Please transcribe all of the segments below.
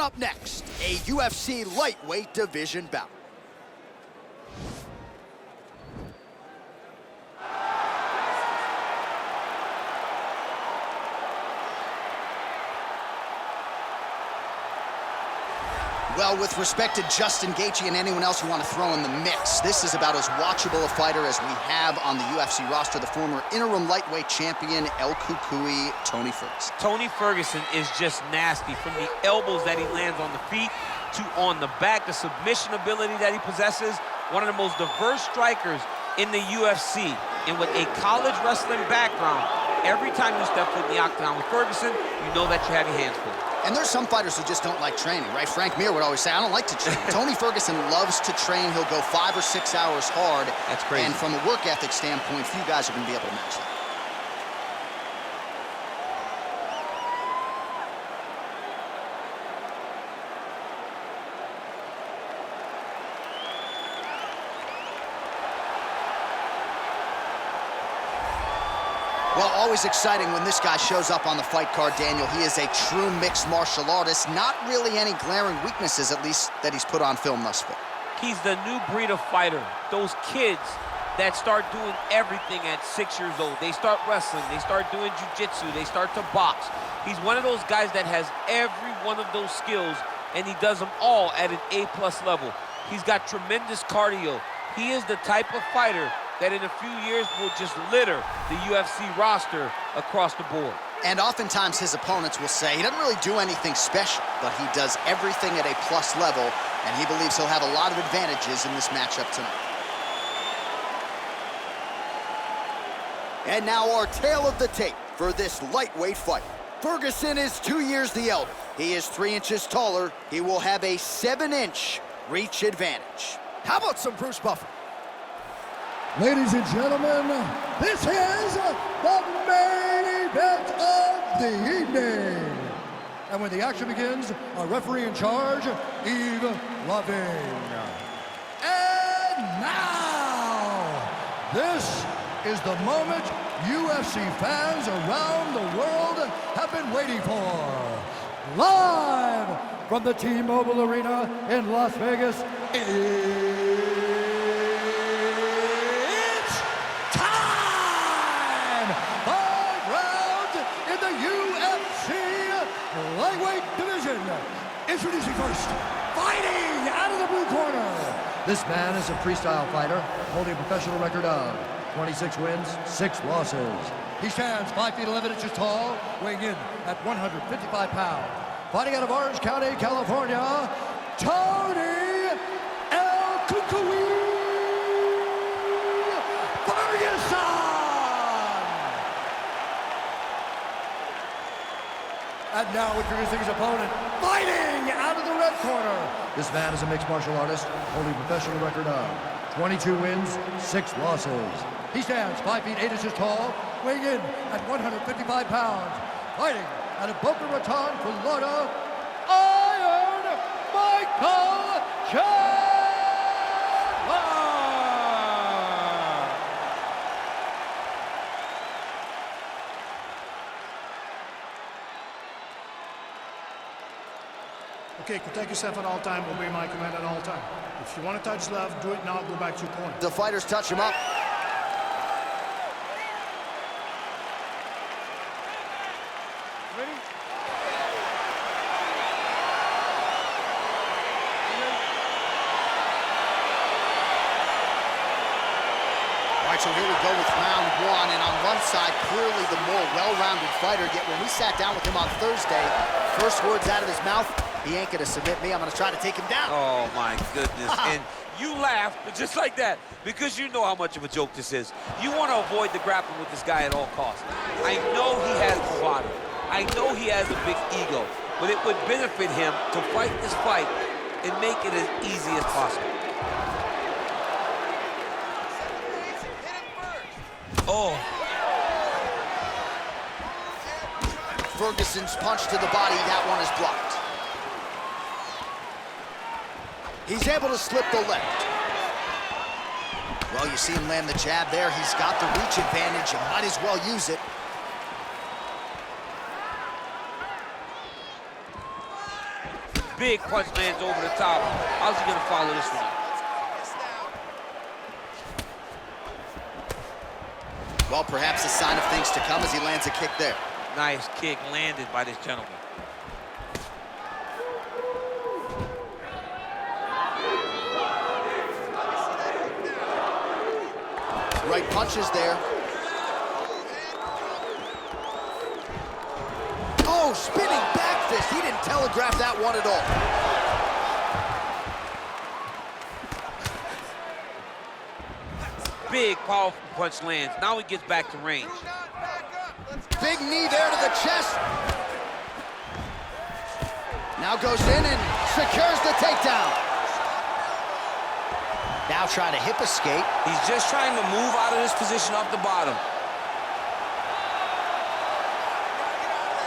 up next, a UFC lightweight division bout. Well, with respect to Justin Gaethje and anyone else you want to throw in the mix, this is about as watchable a fighter as we have on the UFC roster, the former interim lightweight champion, El Cucuy, Tony Ferguson. Tony Ferguson is just nasty, from the elbows that he lands on the feet to on the back, the submission ability that he possesses, one of the most diverse strikers in the UFC. And with a college wrestling background, every time you step foot in the octagon with Ferguson, you know that you have your hands full. And there's some fighters who just don't like training, right? Frank Mir would always say, I don't like to train. Tony Ferguson loves to train. He'll go 5 or 6 hours hard. That's crazy. And from a work ethic standpoint, few guys are going to be able to match that. Well, always exciting when this guy shows up on the fight card, Daniel. He is a true mixed martial artist. Not really any glaring weaknesses, at least, that he's put on film thus far. He's the new breed of fighter. Those kids that start doing everything at 6 years old. They start wrestling, they start doing jiu-jitsu, they start to box. He's one of those guys that has every one of those skills, and he does them all at an A+ level. He's got tremendous cardio. He is the type of fighter that in a few years will just litter the UFC roster across the board. And oftentimes his opponents will say he doesn't really do anything special, but he does everything at a plus level, and he believes he'll have a lot of advantages in this matchup tonight. And now our tale of the tape for this lightweight fight. Ferguson is 2 years the elder. He is 3 inches taller. He will have a 7-inch reach advantage. How about some Bruce Buffer? Ladies and gentlemen, this is the main event of the evening. And when the action begins, our referee in charge, Yves Loving. And now, this is the moment UFC fans around the world have been waiting for. Live from the T-Mobile Arena in Las Vegas, lightweight division. Introducing first, fighting out of the blue corner. This man is a freestyle fighter, holding a professional record of 26 wins, 6 losses. He stands 5 feet 11 inches tall, weighing in at 155 pounds. Fighting out of Orange County, California, Tony El Cucuy Ferguson. And now introducing his opponent, fighting out of the red corner. This man is a mixed martial artist, holding a professional record of 22 wins, 6 losses. He stands 5 feet 8 inches tall, weighing in at 155 pounds. Fighting out of Boca Raton, Florida, Iron Michael Chandler. Okay, protect yourself at all time, obey my command at all time. If you want to touch left, do it now, go back to your corner. The fighters touch him up. Ready? All right, so here we go with round 1, and on one side, clearly the more well-rounded fighter, yet when we sat down with him on Thursday, first words out of his mouth, he ain't gonna submit me, I'm gonna try to take him down. Oh my goodness, and you laugh just like that because you know how much of a joke this is. You want to avoid the grappling with this guy at all costs. I know he has bravado. I know he has a big ego, but it would benefit him to fight this fight and make it as easy as possible. Oh. Ferguson's punch to the body, that one is blocked. He's able to slip the left. Well, you see him land the jab there. He's got the reach advantage. You might as well use it. Big punch lands over the top. How's he gonna follow this one up? Well, perhaps a sign of things to come as he lands a kick there. Nice kick landed by this gentleman. Right punches there. Oh, spinning back fist. He didn't telegraph that one at all. Big, powerful punch lands. Now he gets back to range. Big knee there to the chest. Now goes in and secures the takedown. Now trying to hip escape. He's just trying to move out of this position off the bottom.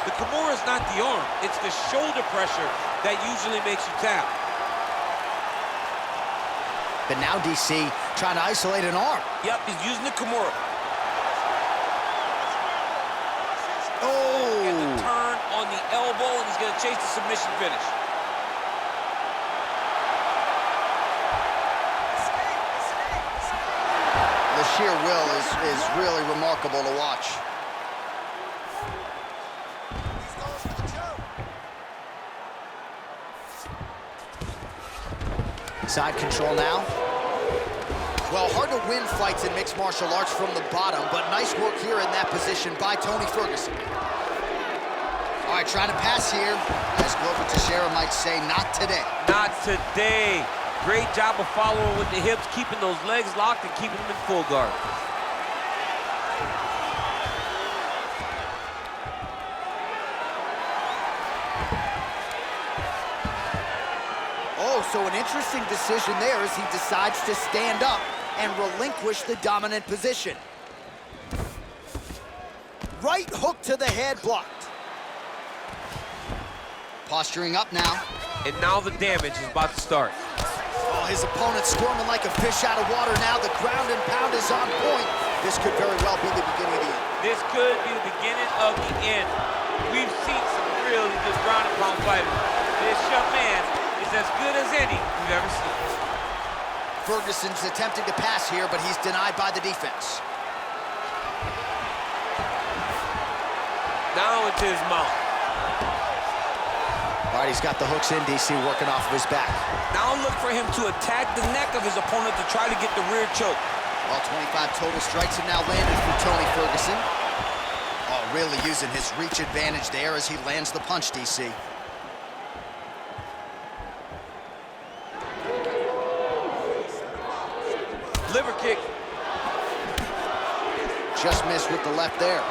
The Kimura is not the arm. It's the shoulder pressure that usually makes you tap. But now DC trying to isolate an arm. Yep, he's using the Kimura. Oh! And the turn on the elbow, and he's going to chase the submission finish. The sheer will is really remarkable to watch. Side control now. Well, hard to win fights in mixed martial arts from the bottom, but nice work here in that position by Tony Ferguson. All right, trying to pass here. As Glover Teixeira might say, not today. Not today. Great job of following with the hips, keeping those legs locked and keeping them in full guard. Oh, so an interesting decision there as he decides to stand up and relinquish the dominant position. Right hook to the head blocked. Posturing up now. And now the damage is about to start. Oh, his opponent squirming like a fish out of water now. The ground and pound is on point. This could very well be the beginning of the end. This could be the beginning of the end. We've seen some really good ground and pound fighters. This young man is as good as any we've ever seen. Ferguson's attempting to pass here, but he's denied by the defense. Now into his mouth. All right, he's got the hooks in, DC, working off of his back. Now look for him to attack the neck of his opponent to try to get the rear choke. Well, 25 total strikes have now landed for Tony Ferguson. Oh, really using his reach advantage there as he lands the punch, DC. Liver kick. Just missed with the left there.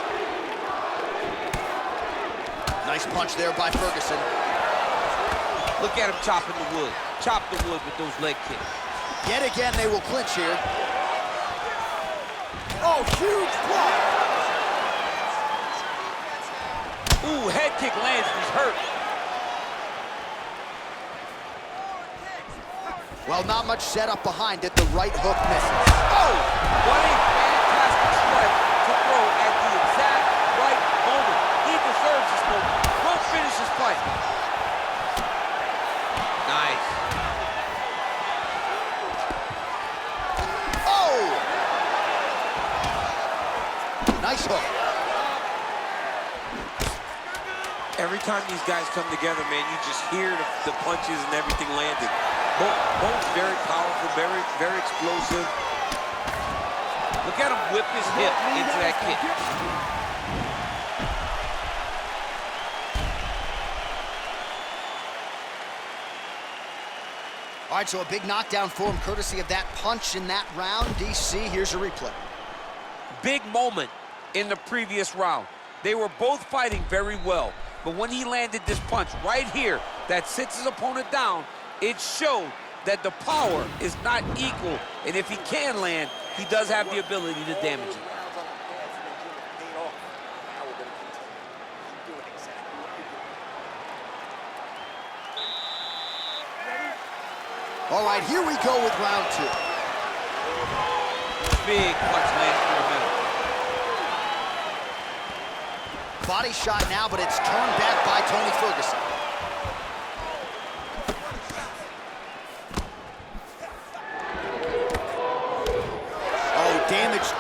Nice punch there by Ferguson. Look at him chopping the wood. Chop the wood with those leg kicks. Yet again, they will clinch here. Oh, huge block! Ooh, head kick lands, he's hurt. Well, not much setup behind it. The right hook misses. Oh, what a fantastic strike to throw at the exact right moment. He deserves this moment. Go finish this fight. Nice. Oh! Nice hook. Every time these guys come together, man, you just hear the punches and everything landing. Both very powerful, very explosive. Look at him whip his hip into that kick. All right, so a big knockdown for him, courtesy of that punch in that round. DC, here's a replay. Big moment in the previous round. They were both fighting very well, but when he landed this punch right here that sits his opponent down, it showed that the power is not equal, and if he can land, he does have the ability to damage it. All right, here we go with round two. Big punch lands through the middle. Body shot now, but it's turned back by Tony Ferguson.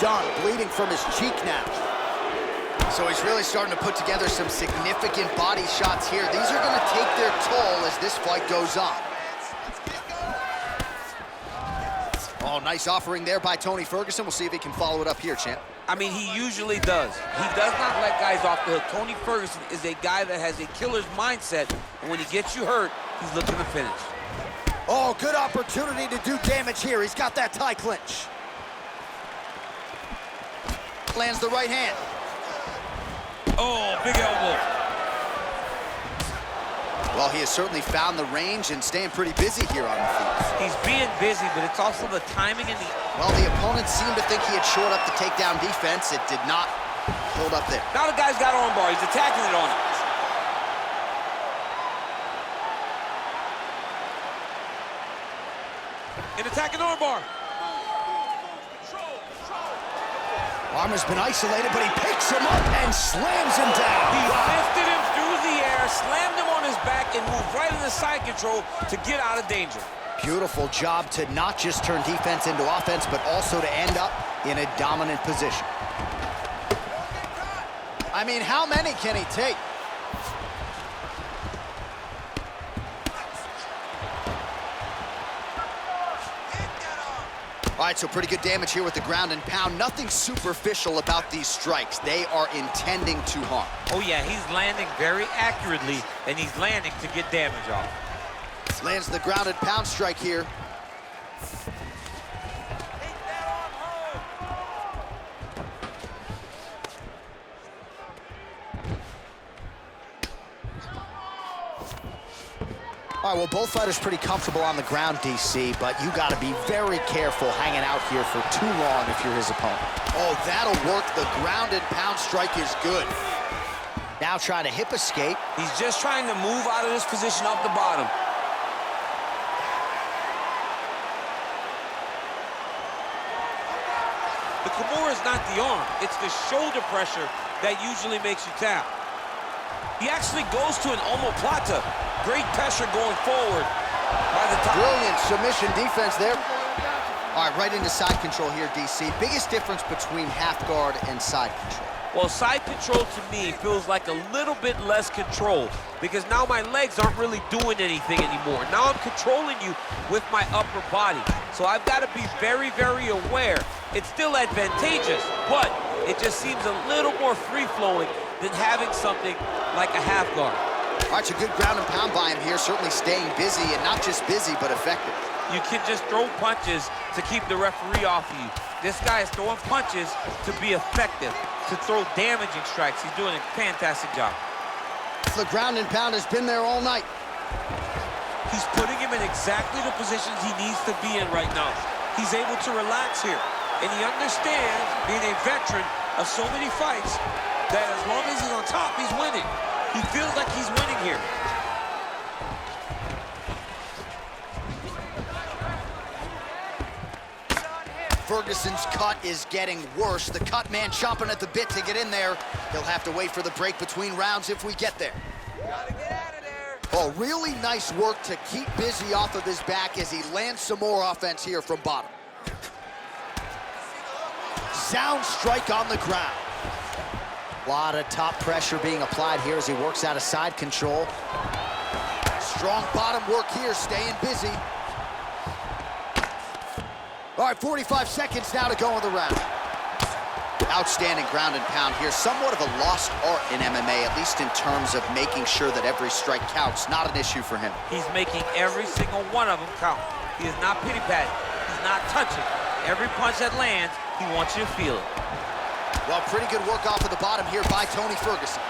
done, bleeding from his cheek now. So he's really starting to put together some significant body shots here. These are going to take their toll as this fight goes on. Oh, nice offering there by Tony Ferguson. We'll see if he can follow it up here, champ. I mean, he usually does. He does not let guys off the hook. Tony Ferguson is a guy that has a killer's mindset, and when he gets you hurt, he's looking to finish. Oh, good opportunity to do damage here. He's got that tie clinch. Lands the right hand. Oh, big elbow. Well, he has certainly found the range and staying pretty busy here on the feet. He's being busy, but it's also the timing and the... Well, the opponent seemed to think he had shored up the takedown defense. It did not hold up there. Now the guy's got arm bar. He's attacking it on him. An attacking arm bar. Arm has been isolated, but he picks him up and slams him down. He lifted him through the air, slammed him on his back, and moved right into side control to get out of danger. Beautiful job to not just turn defense into offense, but also to end up in a dominant position. I mean, how many can he take? All right, so pretty good damage here with the ground and pound. Nothing superficial about these strikes. They are intending to harm. Oh, yeah, he's landing very accurately, and he's landing to get damage off. Lands the ground and pound strike here. All right, well, both fighters pretty comfortable on the ground, DC, but you got to be very careful hanging out here for too long if you're his opponent. Oh, that'll work. The ground and pound strike is good. Now trying to hip escape. He's just trying to move out of this position off the bottom. The Kimura is not the arm. It's the shoulder pressure that usually makes you tap. He actually goes to an omoplata. Great pressure going forward by the top. Brilliant submission defense there. All right, right into side control here, DC. Biggest difference between half guard and side control. Well, side control to me feels like a little bit less control because now my legs aren't really doing anything anymore. Now I'm controlling you with my upper body. So I've got to be very, very aware. It's still advantageous, but it just seems a little more free-flowing than having something like a half guard. All right, so good ground and pound by him here, certainly staying busy, and not just busy, but effective. You can just throw punches to keep the referee off of you. This guy is throwing punches to be effective, to throw damaging strikes. He's doing a fantastic job. The ground and pound has been there all night. He's putting him in exactly the positions he needs to be in right now. He's able to relax here, and he understands, being a veteran of so many fights, that as long as he's on top, he's winning. He feels like he's winning here. Ferguson's cut is getting worse. The cut man chomping at the bit to get in there. He'll have to wait for the break between rounds if we get there. Gotta get out of there. Oh, really nice work to keep busy off of his back as he lands some more offense here from bottom. Sound strike on the ground. A lot of top pressure being applied here as he works out of side control. Strong bottom work here, staying busy. All right, 45 seconds now to go in the round. Outstanding ground and pound here. Somewhat of a lost art in MMA, at least in terms of making sure that every strike counts. Not an issue for him. He's making every single one of them count. He is not pity-patting. He's not touching. Every punch that lands, he wants you to feel it. Well, pretty good work off of the bottom here by Tony Ferguson.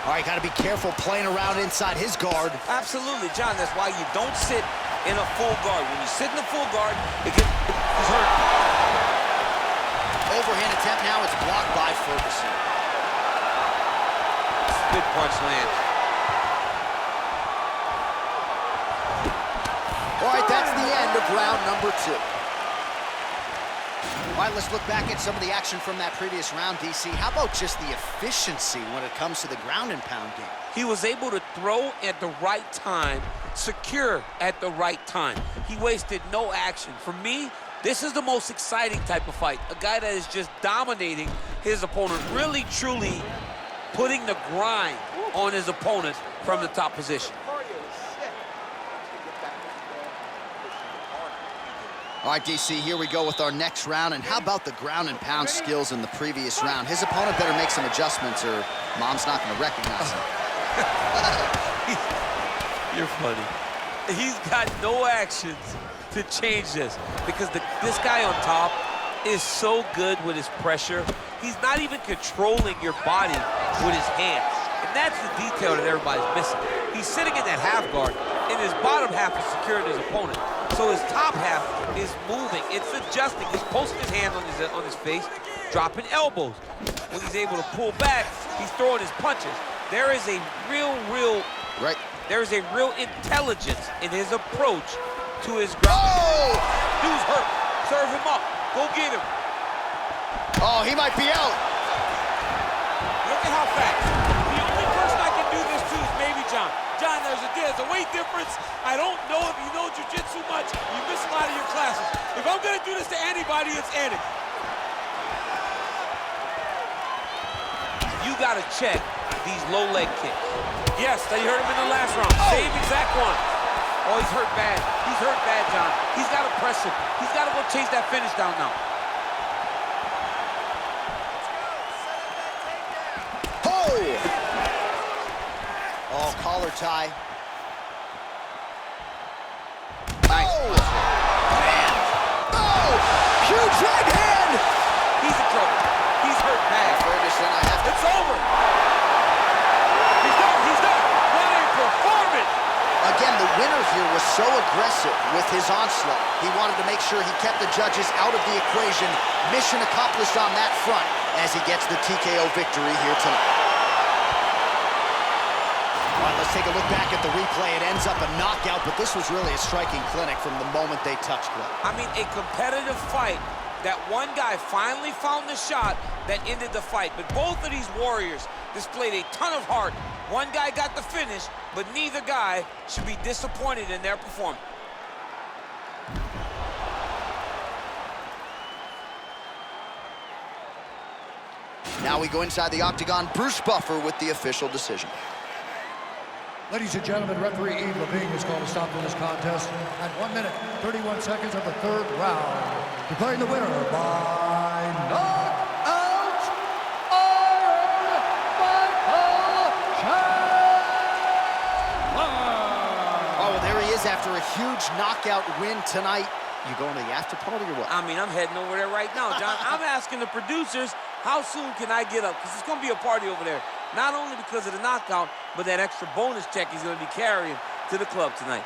All right, got to be careful playing around inside his guard. Absolutely, John. That's why you don't sit in a full guard. When you sit in a full guard, he's hurt. Overhand attempt now. It's blocked by Ferguson. Good punch land. All right, that's the end of round number 2. All right, let's look back at some of the action from that previous round, DC. How about just the efficiency when it comes to the ground and pound game? He was able to throw at the right time, secure at the right time. He wasted no action. For me, This is the most exciting type of fight. A guy that is just dominating his opponent, really, truly putting the grind on his opponent from the top position. All right, DC, here we go with our next round. And how about the ground and pound skills in the previous round? His opponent better make some adjustments or Mom's not going to recognize him. You're funny. He's got no actions to change this because this guy on top is so good with his pressure. He's not even controlling your body with his hands. And that's the detail that everybody's missing. He's sitting in that half guard, and his bottom half is securing his opponent. So his top half is moving. It's adjusting. He's posting his hand on his face, dropping elbows. When he's able to pull back, he's throwing his punches. There is a real intelligence in his approach to his ground. Oh! Dude's hurt. Serve him up. Go get him. Oh, he might be out. Look at how fast. The only person I can do this to is maybe John. John, there's a weight difference. I don't know if you know jiu-jitsu much. You miss a lot of your classes. If I'm going to do this to anybody, it's Eddie. You got to check these low leg kicks. Yes, you heard him in the last round. Oh. Same exact one. Oh, he's hurt bad. He's hurt bad, John. He's got to press him. He's got to go chase that finish down now. Oh, collar tie. Nice. Oh, man. Oh, huge right hand. He's in trouble. He's hurt bad. Ferguson, I have to... It's over. He's done. He's done. What a performance. Again, the winner here was so aggressive with his onslaught. He wanted to make sure he kept the judges out of the equation. Mission accomplished on that front as he gets the TKO victory here tonight. All right, let's take a look back at the replay. It ends up a knockout, but this was really a striking clinic from the moment they touched gloves. I mean, a competitive fight that one guy finally found the shot that ended the fight. But both of these warriors displayed a ton of heart. One guy got the finish, but neither guy should be disappointed in their performance. Now we go inside the octagon. Bruce Buffer with the official decision. Ladies and gentlemen, referee Yves Levine has called a stop to this contest at 1 minute, 31 seconds of the third round. Declaring the winner by knockout, Iron Michael Chandler. Oh, there he is after a huge knockout win tonight. You going to the after party or what? I mean, I'm heading over there right now, John. I'm asking the producers, how soon can I get up? Because it's going to be a party over there. Not only because of the knockout, but that extra bonus check he's going to be carrying to the club tonight.